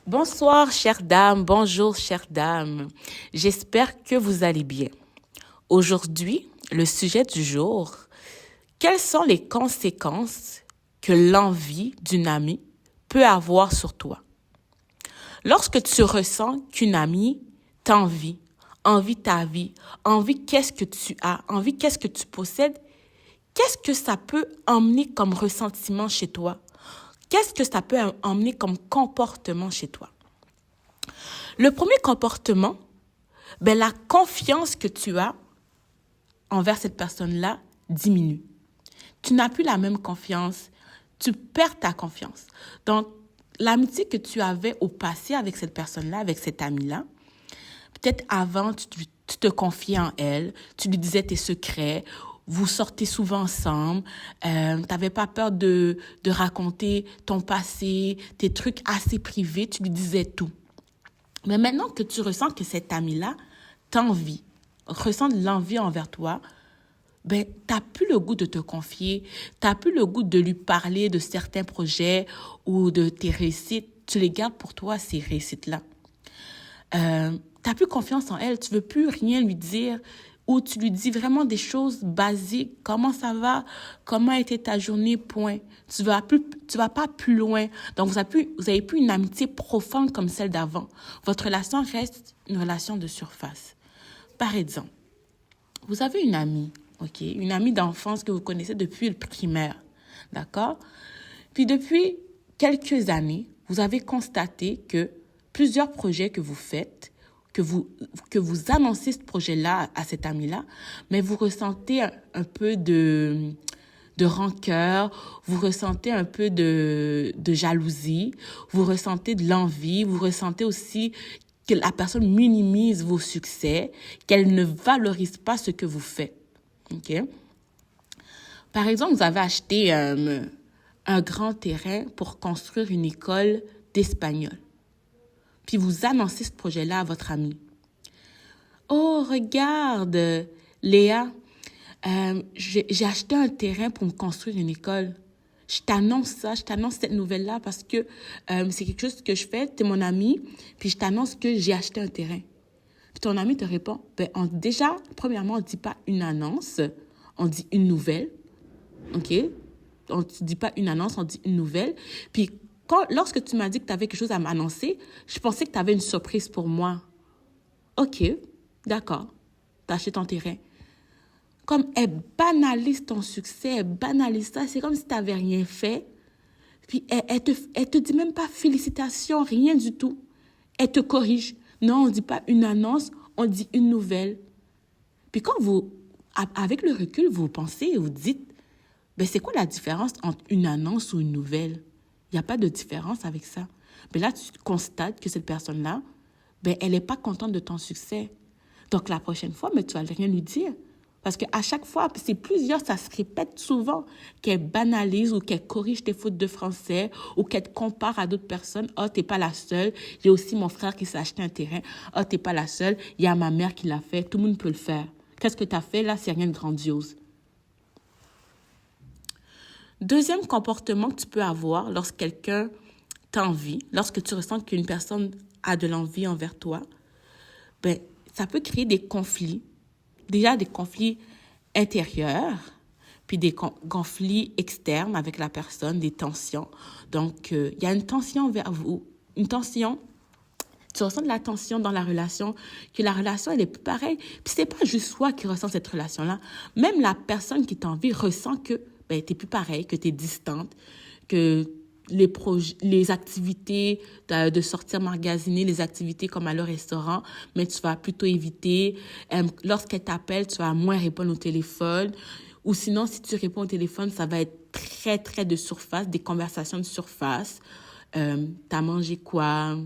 Bonsoir, chères dames. Bonjour, chères dames. J'espère que vous allez bien. Aujourd'hui, le sujet du jour, quelles sont les conséquences que l'envie d'une amie peut avoir sur toi? Lorsque tu ressens qu'une amie t'envie, envie ta vie, envie qu'est-ce que tu as, envie qu'est-ce que tu possèdes, qu'est-ce que ça peut emmener comme ressentiment chez toi? Qu'est-ce que ça peut emmener comme comportement chez toi? Le premier comportement, la confiance que tu as envers cette personne-là diminue. Tu n'as plus la même confiance, tu perds ta confiance. Donc, l'amitié que tu avais au passé avec cette personne-là, avec cet ami-là, peut-être avant, tu te confiais en elle, tu lui disais tes secrets, vous sortez souvent ensemble, tu n'avais pas peur de raconter ton passé, tes trucs assez privés, tu lui disais tout. Mais maintenant que tu ressens que cet ami-là t'envie, ressent de l'envie envers toi, t'as plus le goût de te confier, t'as plus le goût de lui parler de certains projets ou de tes réussites. Tu les gardes pour toi, ces réussites-là. T'as plus confiance en elle, tu veux plus rien lui dire ou tu lui dis vraiment des choses basiques. Comment ça va? Comment était ta journée? Point. Tu vas pas plus loin. Donc, vous avez plus une amitié profonde comme celle d'avant. Votre relation reste une relation de surface. Par exemple, vous avez une amie, ok? Une amie d'enfance que vous connaissez depuis le primaire, d'accord? Puis depuis quelques années, vous avez constaté que plusieurs projets que vous faites, que vous annoncez ce projet-là à cet ami-là, mais vous ressentez un peu de rancœur, vous ressentez un peu de jalousie, vous ressentez de l'envie, vous ressentez aussi que la personne minimise vos succès, qu'elle ne valorise pas ce que vous faites. OK? Par exemple, vous avez acheté un grand terrain pour construire une école d'espagnol. Puis vous annoncez ce projet-là à votre ami. Oh, regarde, Léa, j'ai acheté un terrain pour me construire une école. Je t'annonce cette nouvelle-là parce que c'est quelque chose que je fais, t'es mon ami, puis je t'annonce que j'ai acheté un terrain. Puis ton ami te répond, déjà, premièrement, on ne dit pas une annonce, on dit une nouvelle, OK? On ne dit pas une annonce, on dit une nouvelle. Puis lorsque tu m'as dit que tu avais quelque chose à m'annoncer, je pensais que tu avais une surprise pour moi. OK, d'accord, tu as acheté ton terrain. Comme elle banalise ton succès, elle banalise ça, c'est comme si tu n'avais rien fait. Puis elle te dit même pas félicitations, rien du tout. Elle te corrige. Non, on ne dit pas une annonce, on dit une nouvelle. Puis quand avec le recul, vous pensez et vous dites, c'est quoi la différence entre une annonce ou une nouvelle? Il n'y a pas de différence avec ça. Mais là, tu constates que cette personne-là, elle n'est pas contente de ton succès. Donc, la prochaine fois, tu vas rien lui dire. Parce qu'à chaque fois, c'est plusieurs, ça se répète souvent, qu'elle banalise ou qu'elle corrige tes fautes de français ou qu'elle te compare à d'autres personnes. « Oh, t'es pas la seule. Il y a aussi mon frère qui s'est acheté un terrain. Oh, t'es pas la seule. Il y a ma mère qui l'a fait. Tout le monde peut le faire. Qu'est-ce que tu as fait là? C'est rien de grandiose. » Deuxième comportement que tu peux avoir lorsque quelqu'un t'envie, lorsque tu ressens qu'une personne a de l'envie envers toi, ça peut créer des conflits. Déjà des conflits intérieurs, puis des conflits externes avec la personne, des tensions. Donc, il y a une tension envers vous, une tension. Tu ressens de la tension dans la relation, que la relation, elle est plus pareille. Puis c'est pas juste toi qui ressens cette relation-là. Même la personne qui t'envie ressent que t'es plus pareil, que t'es distante, que les activités de sortir magasiner, les activités comme aller au restaurant, mais tu vas plutôt éviter. Lorsqu'elle t'appelle, tu vas moins répondre au téléphone. Ou sinon, si tu réponds au téléphone, ça va être très, très de surface, des conversations de surface. T'as mangé quoi?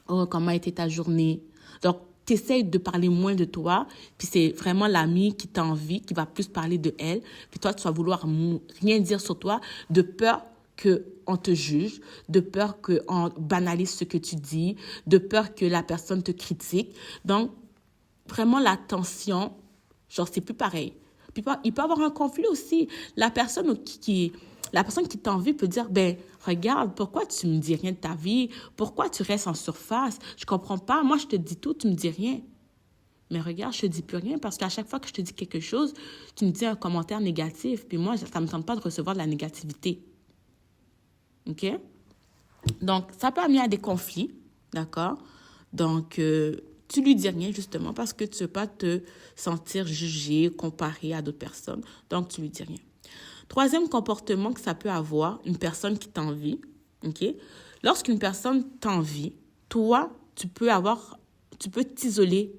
Oh, comment était ta journée? Donc, tu essaies de parler moins de toi, puis c'est vraiment l'ami qui t'envie, qui va plus parler de elle. Puis toi, tu vas vouloir rien dire sur toi, de peur qu'on te juge, de peur qu'on banalise ce que tu dis, de peur que la personne te critique. Donc, vraiment, la tension, c'est plus pareil. Puis, il peut y avoir un conflit aussi. La personne qui la personne qui t'envie peut dire, ben, regarde, pourquoi tu me dis rien de ta vie? Pourquoi tu restes en surface? Je comprends pas. Moi, je te dis tout, tu me dis rien. Mais regarde, je te dis plus rien parce qu'à chaque fois que je te dis quelque chose, tu me dis un commentaire négatif. Puis moi, ça me tente pas de recevoir de la négativité. OK? Donc, ça peut amener à des conflits, d'accord? Donc, tu lui dis rien justement parce que tu ne veux pas te sentir jugé, comparé à d'autres personnes. Donc, tu lui dis rien. Troisième comportement que ça peut avoir, une personne qui t'envie, OK? Lorsqu'une personne t'envie, toi, tu peux t'isoler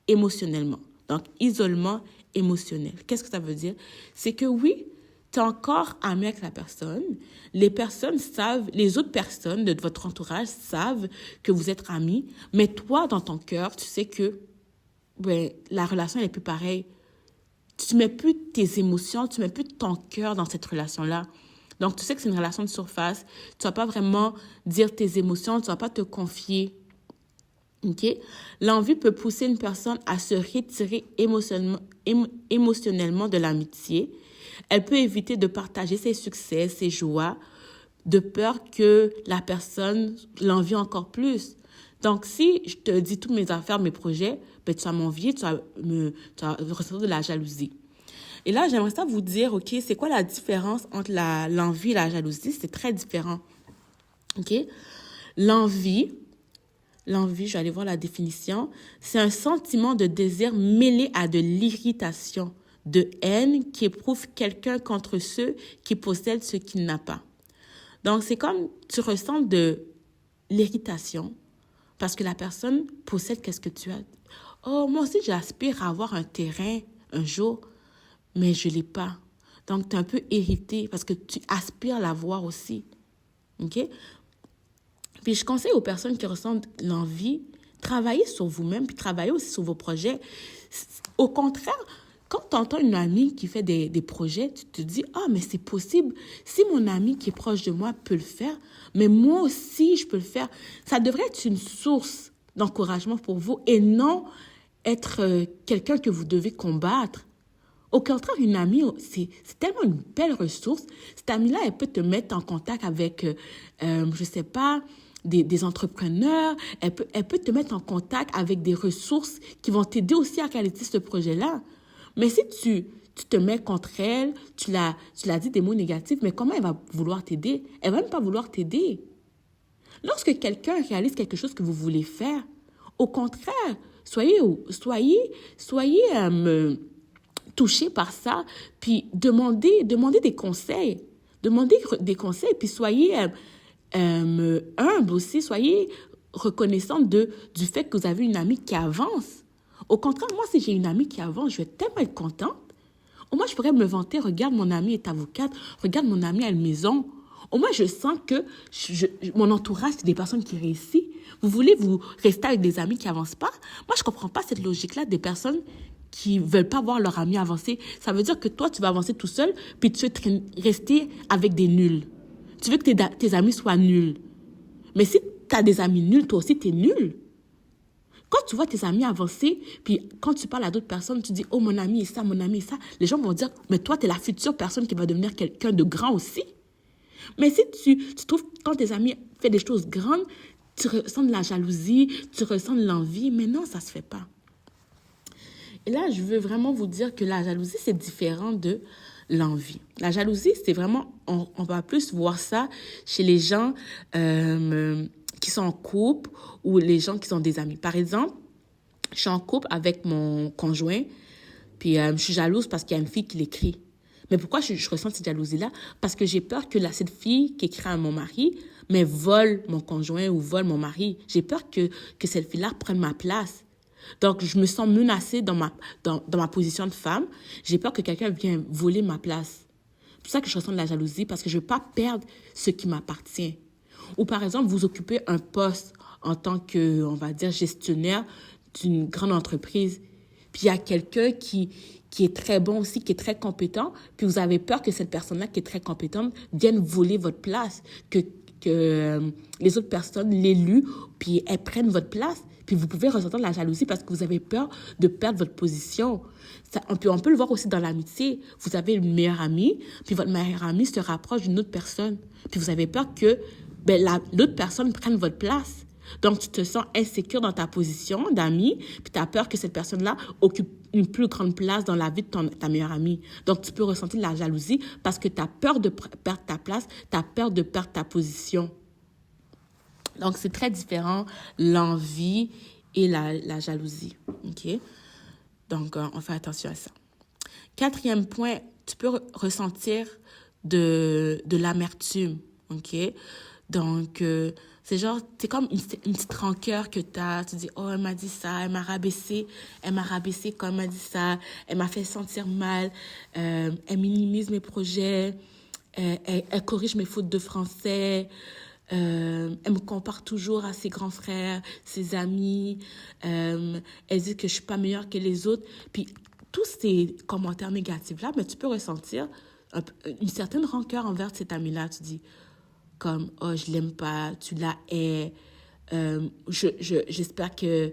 émotionnellement. Donc, isolement émotionnel. Qu'est-ce que ça veut dire? C'est que oui, tu es encore ami avec la personne. Les autres personnes de votre entourage savent que vous êtes amis, mais toi, dans ton cœur, tu sais que la relation n'est plus pareille. Tu ne mets plus tes émotions, tu ne mets plus ton cœur dans cette relation-là. Donc, tu sais que c'est une relation de surface. Tu ne vas pas vraiment dire tes émotions, tu ne vas pas te confier. Okay? L'envie peut pousser une personne à se retirer émotionnellement de l'amitié. Elle peut éviter de partager ses succès, ses joies, de peur que la personne l'envie encore plus. Donc, si je te dis toutes mes affaires, mes projets, ben, tu vas m'envier, tu vas ressentir de la jalousie. Et là, j'aimerais ça vous dire, OK, c'est quoi la différence entre l'envie et la jalousie? C'est très différent. OK? L'envie, je vais aller voir la définition, c'est un sentiment de désir mêlé à de l'irritation, de haine qui éprouve quelqu'un contre ceux qui possèdent ce qu'il n'a pas. Donc, c'est comme tu ressens de l'irritation parce que la personne possède qu'est-ce que tu as. Oh, moi aussi, j'aspire à avoir un terrain un jour, mais je ne l'ai pas. Donc, tu es un peu irrité parce que tu aspires à l'avoir aussi. OK? Puis, je conseille aux personnes qui ressentent l'envie, travaillez sur vous-même, puis travaillez aussi sur vos projets. Au contraire, quand tu entends une amie qui fait des projets, tu te dis, ah, mais c'est possible. Si mon ami qui est proche de moi peut le faire, mais moi aussi, je peux le faire. Ça devrait être une source d'encouragement pour vous et non être quelqu'un que vous devez combattre. Au contraire, une amie, c'est tellement une belle ressource. Cette amie-là, elle peut te mettre en contact avec, je sais pas, des entrepreneurs. Elle peut te mettre en contact avec des ressources qui vont t'aider aussi à réaliser ce projet-là. Mais si tu te mets contre elle, tu l'as dit des mots négatifs, mais comment elle va vouloir t'aider? Elle va même pas vouloir t'aider. Lorsque quelqu'un réalise quelque chose que vous voulez faire, au contraire, soyez touché par ça, puis demandez des conseils. Demandez des conseils, puis soyez humble aussi, soyez reconnaissant du fait que vous avez une amie qui avance. Au contraire, moi, si j'ai une amie qui avance, je vais tellement être contente. Au moins, je pourrais me vanter, regarde, mon amie est avocate, regarde, mon amie a une maison. Au moins, je sens que mon entourage, c'est des personnes qui réussissent. Vous voulez vous rester avec des amis qui n'avancent pas? Moi, je ne comprends pas cette logique-là des personnes qui ne veulent pas voir leur ami avancer. Ça veut dire que toi, tu vas avancer tout seul, puis tu veux rester avec des nuls. Tu veux que tes amis soient nuls. Mais si tu as des amis nuls, toi aussi, tu es nul. Quand tu vois tes amis avancer, puis quand tu parles à d'autres personnes, tu dis « Oh, mon ami est ça, mon ami est ça », les gens vont dire « Mais toi, tu es la future personne qui va devenir quelqu'un de grand aussi. » Mais si tu trouves que quand tes amis font des choses grandes, tu ressens de la jalousie, tu ressens de l'envie, mais non, ça ne se fait pas. Et là, je veux vraiment vous dire que la jalousie, c'est différent de l'envie. La jalousie, c'est vraiment, on va plus voir ça chez les gens qui sont en couple ou les gens qui sont des amis. Par exemple, je suis en couple avec mon conjoint, puis je suis jalouse parce qu'il y a une fille qui l'écrit. Mais pourquoi je ressens cette jalousie-là? Parce que j'ai peur que cette fille qui écrit à mon mari, mais vole mon conjoint ou vole mon mari. J'ai peur que cette fille-là prenne ma place. Donc, je me sens menacée dans ma position de femme. J'ai peur que quelqu'un vienne voler ma place. C'est pour ça que je ressens de la jalousie, parce que je ne veux pas perdre ce qui m'appartient. Ou par exemple, vous occupez un poste en tant que, on va dire, gestionnaire d'une grande entreprise. Puis il y a quelqu'un qui est très bon aussi, qui est très compétent. Puis vous avez peur que cette personne-là qui est très compétente vienne voler votre place. Que que les autres personnes, l'élu, puis elles prennent votre place. Puis vous pouvez ressentir de la jalousie parce que vous avez peur de perdre votre position. On peut le voir aussi dans l'amitié. Vous avez une meilleure amie, puis votre meilleure amie se rapproche d'une autre personne. Puis vous avez peur que l'autre personne prenne votre place. Donc, tu te sens insécure dans ta position d'amie, puis tu as peur que cette personne-là occupe une plus grande place dans la vie de ta meilleure amie. Donc, tu peux ressentir de la jalousie parce que tu as peur de perdre ta place, tu as peur de perdre ta position. Donc, c'est très différent, l'envie et la jalousie. OK? Donc, on fait attention à ça. 4e point, tu peux ressentir de l'amertume. OK? Donc, c'est genre, c'est comme une petite rancœur que tu as. Tu dis, oh, elle m'a dit ça, elle m'a rabaissé quand elle m'a dit ça, elle m'a fait sentir mal, elle minimise mes projets, elle corrige mes fautes de français, elle me compare toujours à ses grands frères, ses amis, elle dit que je suis pas meilleure que les autres. Puis, tous ces commentaires négatifs-là, mais tu peux ressentir une certaine rancœur envers cet ami-là. Tu dis, comme, oh, je l'aime pas, tu la hais, j'espère que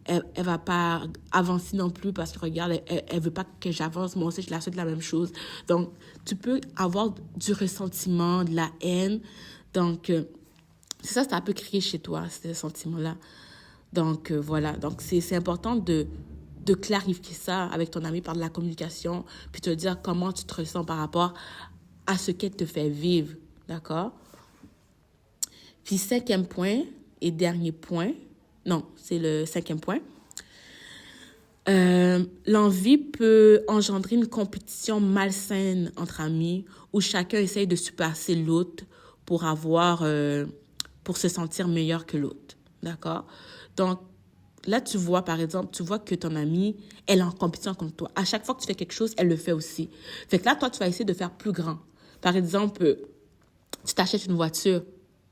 elle va pas avancer non plus parce que regarde, elle veut pas que j'avance, moi aussi je la souhaite la même chose. Donc, tu peux avoir du ressentiment, de la haine. Donc, ça peut crier chez toi, ces sentiments-là. Donc, voilà. Donc, c'est important de clarifier ça avec ton ami par de la communication, puis te dire comment tu te ressens par rapport à ce qu'elle te fait vivre, d'accord? Puis 5e point et dernier point, non, c'est le 5e point. L'envie peut engendrer une compétition malsaine entre amis où chacun essaye de surpasser l'autre pour pour se sentir meilleur que l'autre, d'accord? Donc, là, tu vois, par exemple, que ton amie, elle est en compétition contre toi. À chaque fois que tu fais quelque chose, elle le fait aussi. Fait que là, toi, tu vas essayer de faire plus grand. Par exemple, tu t'achètes une voiture,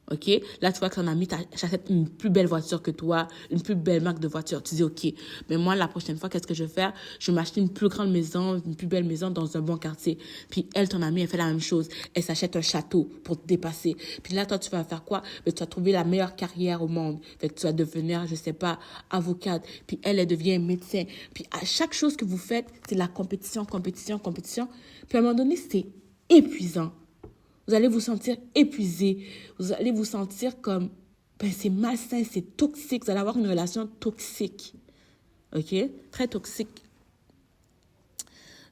OK? Là, tu vois que ton ami t'achète une plus belle voiture que toi, une plus belle marque de voiture. Tu dis, OK, mais moi, la prochaine fois, qu'est-ce que je vais faire? Je vais m'acheter une plus grande maison, une plus belle maison dans un bon quartier. Puis elle, ton amie, elle fait la même chose. Elle s'achète un château pour te dépasser. Puis là, toi, tu vas faire quoi? Mais tu vas trouver la meilleure carrière au monde. Fait que tu vas devenir, je sais pas, avocate. Puis elle devient médecin. Puis à chaque chose que vous faites, c'est la compétition. Puis à un moment donné, c'est épuisant. Vous allez vous sentir épuisé. Vous allez vous sentir comme, c'est malsain, c'est toxique. Vous allez avoir une relation toxique. OK? Très toxique.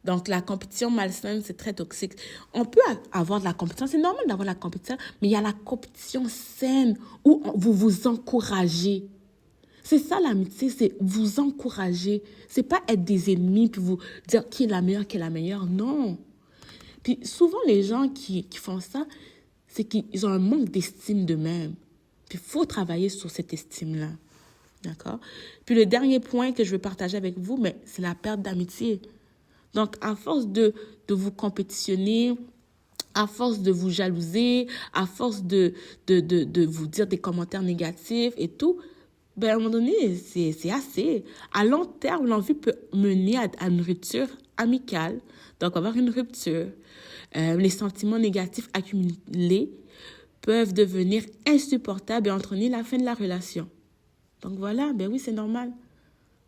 Donc, la compétition malsaine, c'est très toxique. On peut avoir de la compétition. C'est normal d'avoir de la compétition, mais il y a la compétition saine où vous vous encouragez. C'est ça l'amitié, c'est vous encourager. C'est pas être des ennemis puis vous dire qui est la meilleure, Non. Puis souvent, les gens qui font ça, c'est qu'ils ont un manque d'estime d'eux-mêmes. Puis il faut travailler sur cette estime-là. D'accord? Puis le dernier point que je veux partager avec vous, c'est la perte d'amitié. Donc, à force de vous compétitionner, à force de vous jalouser, à force de vous dire des commentaires négatifs et tout, à un moment donné, c'est assez. À long terme, l'envie peut mener à une rupture amicale. Donc, avoir une rupture. Les sentiments négatifs accumulés peuvent devenir insupportables et entraîner la fin de la relation. Donc, voilà, oui, c'est normal.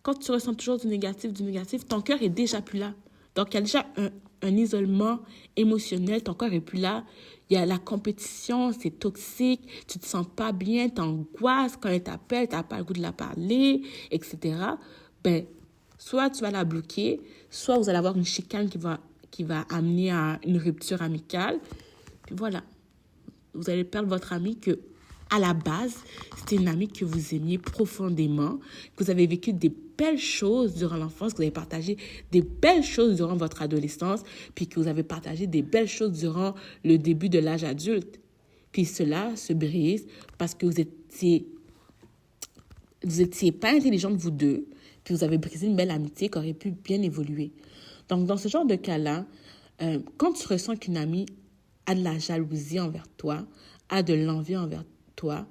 Quand tu ressens toujours du négatif, ton cœur est déjà plus là. Donc, il y a déjà un isolement émotionnel, ton corps est plus là. Il y a la compétition, c'est toxique, tu te sens pas bien, t'angoisses quand elle t'appelle, t'as pas le goût de la parler, etc. Soit tu vas la bloquer, soit vous allez avoir une chicane qui va amener à une rupture amicale. Puis voilà, vous allez perdre votre ami que, à la base, c'était une amie que vous aimiez profondément, que vous avez vécu des belles choses durant l'enfance, que vous avez partagé des belles choses durant votre adolescence, puis que vous avez partagé des belles choses durant le début de l'âge adulte. Puis cela se brise parce que vous étiez pas intelligente, vous deux, puis vous avez brisé une belle amitié qui aurait pu bien évoluer. Donc, dans ce genre de cas-là, quand tu ressens qu'une amie a de la jalousie envers toi, a de l'envie envers toi,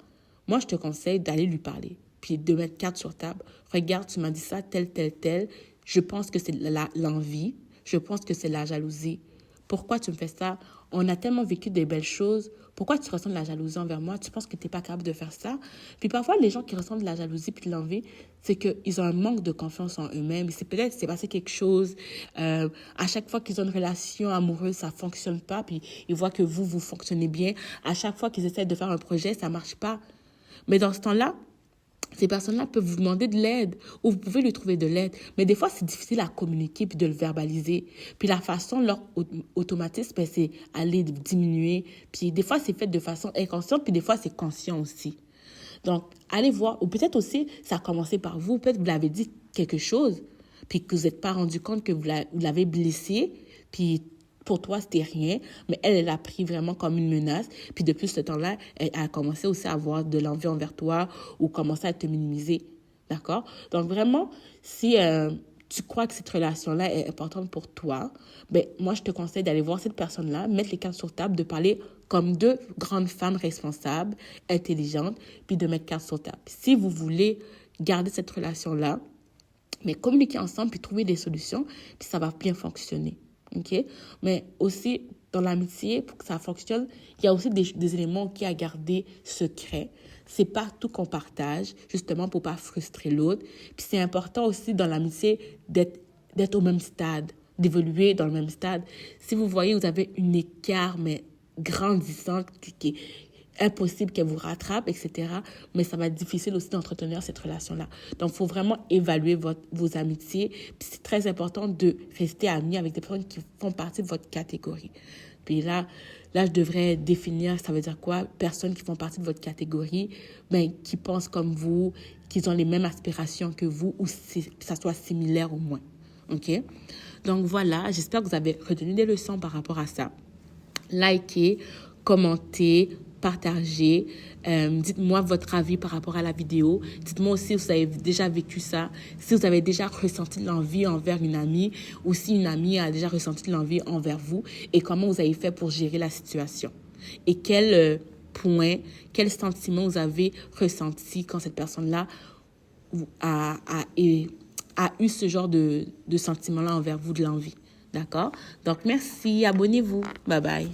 moi, je te conseille d'aller lui parler, puis de mettre carte sur table. Regarde, tu m'as dit ça, tel. Je pense que c'est l'envie. Je pense que c'est la jalousie. Pourquoi tu me fais ça? On a tellement vécu des belles choses. Pourquoi tu ressens de la jalousie envers moi? Tu penses que tu n'es pas capable de faire ça? Puis parfois, les gens qui ressentent de la jalousie puis de l'envie, c'est qu'ils ont un manque de confiance en eux-mêmes. C'est passé quelque chose. À chaque fois qu'ils ont une relation amoureuse, ça ne fonctionne pas. Puis ils voient que vous fonctionnez bien. À chaque fois qu'ils essaient de faire un projet, ça ne marche pas. Mais dans ce temps-là, ces personnes-là peuvent vous demander de l'aide ou vous pouvez lui trouver de l'aide. Mais des fois, c'est difficile à communiquer puis de le verbaliser. Puis la façon, leur automatisme, ben, c'est aller diminuer. Puis des fois, c'est fait de façon inconsciente, puis des fois, c'est conscient aussi. Donc, allez voir. Ou peut-être aussi, ça a commencé par vous. Peut-être que vous l'avez dit quelque chose, puis que vous n'êtes pas rendu compte que vous l'avez blessé, puis pour toi, c'était rien, mais elle l'a pris vraiment comme une menace. Puis depuis ce temps-là, elle a commencé aussi à avoir de l'envie envers toi ou commencé à te minimiser. D'accord? Donc vraiment, si tu crois que cette relation-là est importante pour toi, ben moi, je te conseille d'aller voir cette personne-là, mettre les cartes sur table, de parler comme deux grandes femmes responsables, intelligentes, puis de mettre cartes sur table. Si vous voulez garder cette relation-là, mais communiquer ensemble, puis trouver des solutions, puis ça va bien fonctionner. OK? Mais aussi, dans l'amitié, pour que ça fonctionne, il y a aussi des éléments qui à garder secrets. C'est pas tout qu'on partage, justement, pour pas frustrer l'autre. Puis c'est important aussi, dans l'amitié, d'être au même stade, d'évoluer dans le même stade. Si vous voyez, vous avez un écart, mais grandissant, qui est impossible qu'elle vous rattrape, etc. Mais ça va être difficile aussi d'entretenir cette relation-là. Donc, il faut vraiment évaluer vos amitiés. Puis, c'est très important de rester amis avec des personnes qui font partie de votre catégorie. Puis là, je devrais définir, ça veut dire quoi? Personnes qui font partie de votre catégorie, ben, qui pensent comme vous, qui ont les mêmes aspirations que vous, ou que ça soit similaire au moins. OK? Donc, voilà, j'espère que vous avez retenu des leçons par rapport à ça. Likez, commentez, partagez. Dites-moi votre avis par rapport à la vidéo. Dites-moi aussi si vous avez déjà vécu ça, si vous avez déjà ressenti de l'envie envers une amie ou si une amie a déjà ressenti de l'envie envers vous et comment vous avez fait pour gérer la situation. Et quel point, quel sentiment vous avez ressenti quand cette personne-là a eu ce genre de sentiment-là envers vous, de l'envie. D'accord? Donc, merci. Abonnez-vous. Bye bye.